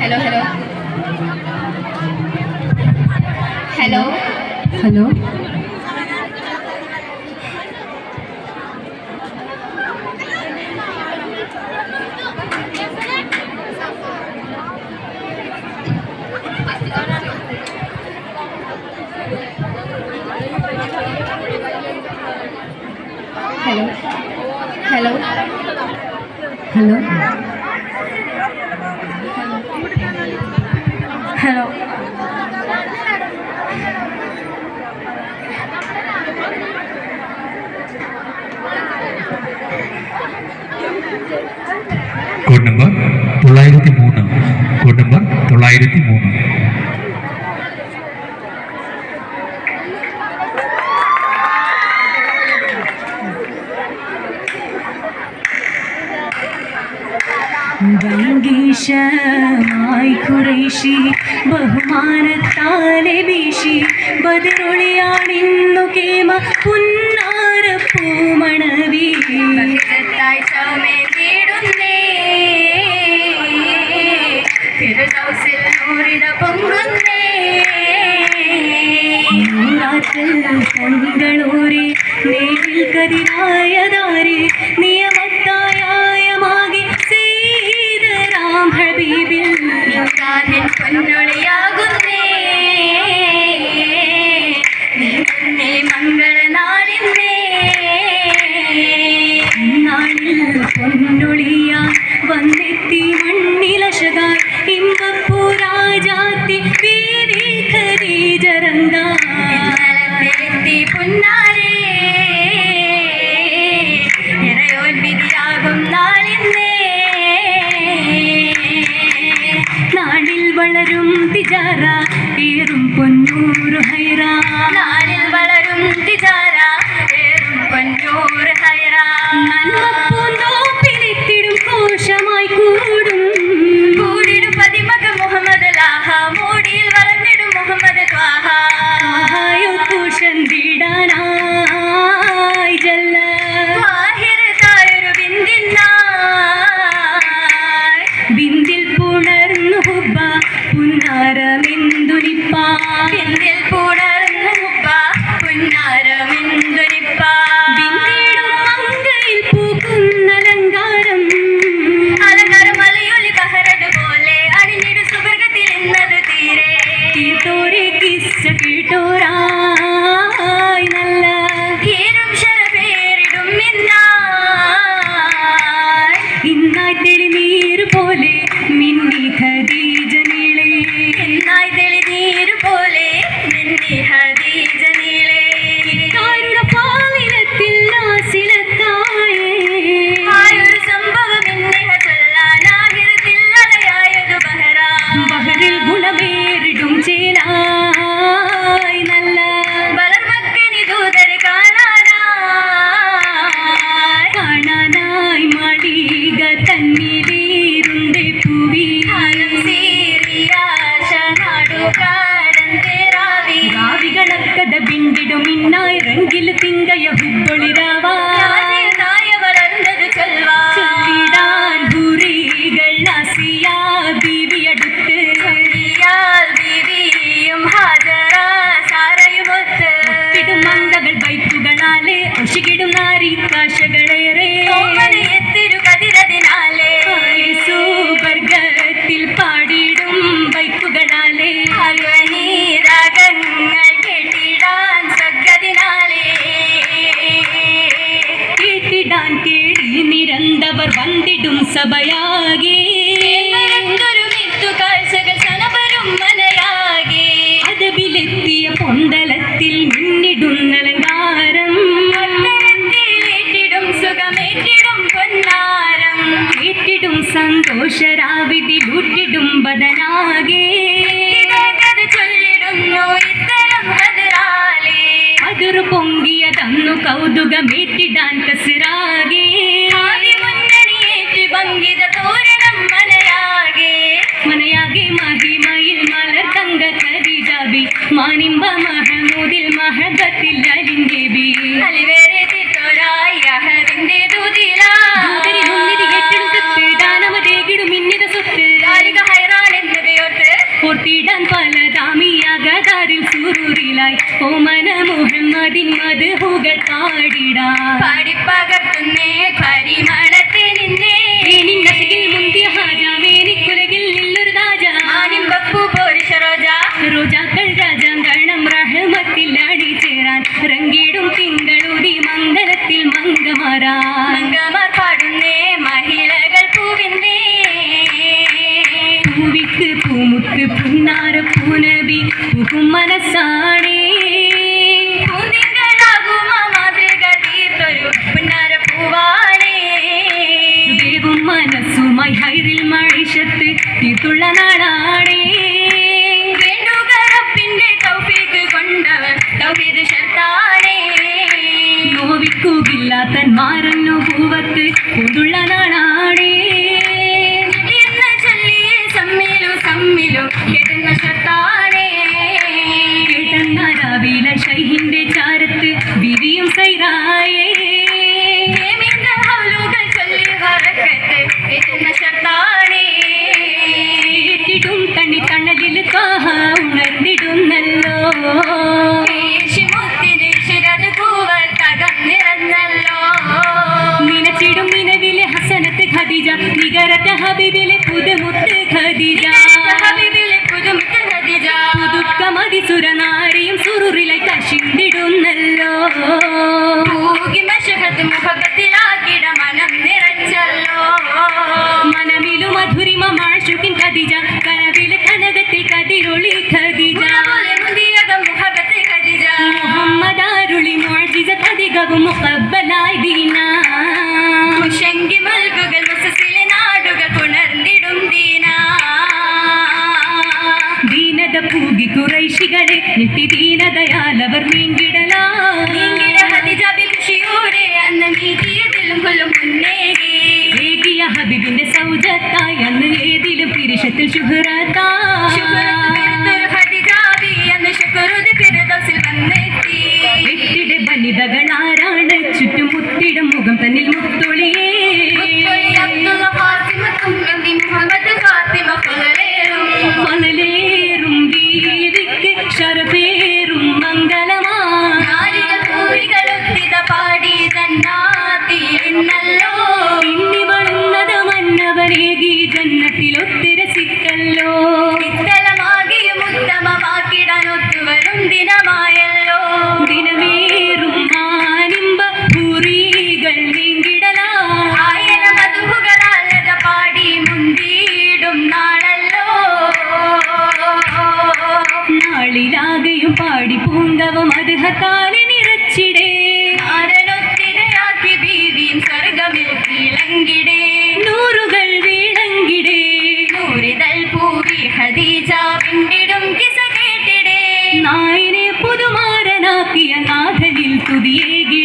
Hello hello hello hello hello code number 903. Code number 903. ഭംഗീഷമായി ഖുറൈശി ബഹുമാനത്താലെ വീശി ബദറൊളിയാണിന്നു കേമ പുന്നാര പൂമണവി പൊങ്കളൂരി നേരിൽ കതിരായതാരി നിയമത്തായമാകെ ചെയ്തരാം ഹബീബിൽ പൊന്നൊളിയാകുന്നേ നീ മംഗളനാളിന്നേ നാളിൽ പൊന്നൊളിയാ വന്നെത്തി മണ്ണിലശകാൽ ഇമ്പപ്പൂരാജാത്തി ബീവി ഖദീജറന്താ പുന്നാരേ നിറയോൻ വിധിയാകും നാളിന്നേ നാടിൽ വളരും തിജാര ഏറും പൊന്നൂറ് ഹൈറ നാടിൽ വളരും തിജാര ഏറും പൊന്നൂറ് ഹൈറ നന്മപ്പൂന്തോപ്പിലിത്തിടും കോശമായി കൂടും കൂടിടും പതിമക മുഹമ്മദ് ലാഹ മൂടിയിൽ വളർന്നിടും മുഹമ്മദ് ത്വാഹ ായി ജല്ല ബിന്ദിൽ പുണർന്നു ഹുബ്ബ പുന്നാരമെന്തുനിപ്പ ബിന്ദിൽ പുണർന്നു ഹുബ്ബ പുന്നാരമെന്തുനിപ്പ ബിന്ദിടും മങ്കയിൽ പൂക്കുന്ന അലങ്കാരം അലങ്കാരം മലയൊലി കഹരട് പോലെ അണിഞ്ഞിടും സുവർഗത്തിൽ ഇന്നത് തീരെ തീർത്തോരെ കിസ്സ കേട്ടോരാ ഇന്നായി തെളിനീര് പോലെ മിന്നി ഖദീജ നീളേ ഇന്നായി തെളിനീര് പോലെ മിന്നി ഖദീജ നീളേ കാരുടെ പാവിനത്തിൽ നാസിലത്തായേ ആയൊരു സംഭവം ഇന്നിഹ ചൊല്ലാനാഹിരത്തിൽ അലയായതു ബഹറാ ബഹറിൽ ഗുണമേറിടും ചേലായി നല്ല വളർമക്കനി ദൂതർ കാണാനായി മാളിക തന്നിലേറുണ്ടേ പൂവി റാവികളക്കത ബിണ്ടിടും ഇന്നായി റംഗിൽ തിങ്കയ ഹുബ്ബൊളിരാവാ വളർന്നത് ചൊല്ലിടാൻ ഭൂരികൾ ആസിയാ ബീവിയടുത്ത് ബീവിയും ഹാജറ സാരയുമൊത്ത് ഇടും മംഗകൾ ബൈക്കുകളാലെ ഒഷികിടും നാരി കാശകളേറെ എത്തിരു കതിരതിനാലെ സുവർഗത്തിൽ പാടിടും ബൈക്കുകളാലെ രാഗങ്ങൾ കേട്ടിടാൻ സ്വർഗതിനാലെ കേട്ടിടാൻ കേടി നിരന്തവർ വന്നിടും സഭയാകെ കാഴ്ചകൾ സനവരും മനയാകെ അതബിലെത്തിയ പൊന്തലത്തിൽ മിന്നിടുന്ന അലങ്കാരം സുഖമേറ്റിടും പൊന്നാരം കേട്ടിടും സന്തോഷരാവിതിലൂട്ടിടും ബദനാകെ ചൊല്ലിടുന്നു ഇത്തരം ബദറാലേ അതിറു പൊങ്കിയതന്നു കൗതുകമേറ്റിടാൻ കസിറാകെ മുന്നണിയേറ്റി ഭംഗിത തോരണം മനയാകെ മഹിമയിൽ മലർ തങ്ക ഖദീജബി മാനിമ്പ മഹമൂദിൽ മഹബത്തിൽ അലിഞ്ചേബി അലിവേറെ തിട്ടോരായി അഹദിന്റെ ദൂതിലാ ദൂതരി മുന്നിരി ഏറ്റെടുത്ത് ദാനമതേകിടും ഇന്നിത സ്വത്ത് കാലിക ഹൈറാൻ എന്നത് മഹഫിലായി ഓമന മുഹമ്മദിൻ മദ്ഹുകൾ പാടിടാം പാടിപ്പകർത്തുന്നേ പരിമളത്തെ നിന്നേ നശകിൽ മുന്തിയ ഹാജ മേനിക്കുലകിൽ നില്ലൊരു രാജ മാനിം ബപ്പു പോരിഷ റോജ റോജാക്കൾ രാജാങ്കണം റഹ്മത്തിൽ അണിചേരാൻ റങ്കിടും തിങ്കളുടി മംഗലത്തിൽ മംഗമാരാൻ മംഗമാർ പാടുന്നേ മഹിളകൾ പൂവിന്നേ പൂവിക്ക് പൂമുത്ത് പുന്നാര പൂനബി പുകും മനസ്സാണേ പൂന്തിങ്കളാകുമ മാതൃക തീർത്തൊരു പുന്നാര പൂവാണേ ദേവും മനസ്സുമായി ഹൈറിൽ മഴിഷത്ത് തീർത്തുള്ള നാടാണേ വേണ്ടുകറപ്പിന്റെ തൗഫീഖ് കൊണ്ടവർ തൗഹീദ് ശർത്താണേ നോവിക്കുകയില്ലാത്തന്മാരന്നു പൂവത്ത് കൊണ്ടുള്ള നാടാണേ എന്ന ചൊല്ലിയെ സമ്മിലു കെട്ടുന്ന ശർത്താണേ കേട്ടെന്ന രാവില ഷൈഹിന്റെ ചാരത്ത് വിരിയും സൈറായേ ഹേമിന്റെ ഹൗലുകൾ ചൊല്ലി ഹറക്കത്ത് കെട്ടുന്ന ശർത്താണേ ഏറ്റിടും തണ്ണി തണലിൽ കാഹ ഉണർന്നിടുന്നല്ലോ മുത്തിന് ശിരത് കൂവൽ തകർന്നിറന്നല്ലോ നിനച്ചിടും നിലവിലെ ഹസനത്ത് ഖദീജ നികരറ്റ ഹബീബിലെ പുതുമുത്ത് ഖദീജ ഹബീബിലെ പുതുമുത്ത് ഖദീജ പുതുക്കമതി സുരനാരിയും സുറുറിലായി കശിന്തിടുന്നല്ലോ പൂകി മശഹത്ത് മുഹബത്തിലാക്കിട മനം നിറച്ചല്ലോ മനമിലും മധുരിമ മാഷുക്കിൻ ഖദീജ കനവിൽ കനകത്തിൽ കതിരൊളി ഖദീജ പോലെ മുന്തിയകം മുഹബത്ത് ഖദീജ മുഹമ്മദ് അരുളി മുഅ്ജിസ അധികവും മുഖബ്ബലായി ദീന മുഷങ്കി മൽകുകൾ മുസസിലെ നാടുകൾ പുണർന്നിടും ദീന ദീനത പൂകി കുറൈശികളെ നിട്ടി ദീനതയാലവർ നീങ്ങിടലാ നീങ്ങിട ഖദീജ ബിൽഷിയോടെ അന്ന് നീതിയതിലും കൊല്ലും മുന്നേകി ഏകിയ ഹബീബിന്റെ സൗജത്തായി അന്ന് ഏതിലും പിരിശത്തിൽ ശുഹ്റത്തായി ഖദീജാബി അന്ന് ശുക്രുദ് ഫിർദൗസിൽ വന്നെത്തി വ്യക്തിയുടെ വനിതകളാരാണ് ചുറ്റുമുത്തിടും മുഖം തന്നിൽ മുത്തൊളിയേ മുത്തൊളി അബ്ദുള്ള ഫാത്തിമത്തും നബി മുഹമ്മദ് ഫാത്തിമ മലലേറും വീതിക്ക് ശരപേറും മംഗളമാ നാരികൾ പൂരികളൊത്തിത പാടി തന്നാത്തിരുന്നല്ലോ ഇന്നി വളർന്നത് മന്നവരേകി ജന്നത്തിലൊത്തിരസിക്കല്ലോ ഇത്തലമാകിയും ഉത്തമമാക്കിടാൻ ഒത്തുവരും ദിനമായല്ലോ ദിനമേറും മാനിമ്പ പൂരികൾ നീങ്കിടലാ ആയന മധുഹുകളാലത പാടി മുന്തിയിടും നാളല്ലോ നാളിലാകെയും പാടി പൂങ്കവം അർഹത്താലെ നിറച്ചിടേ ആരനൊത്തിരയാക്കി ബീവിയും സ്വർഗമിൽ വിളങ്കിടേ നൂറുകൾ വീളങ്കിടേ നൂറിതൽ പൂവി ഖദീജ പിണ്ടിടും കിസ കേട്ടിടേ നായനെ പുതുമാരനാക്കിയ നാഥനിൽ തുതിയേകി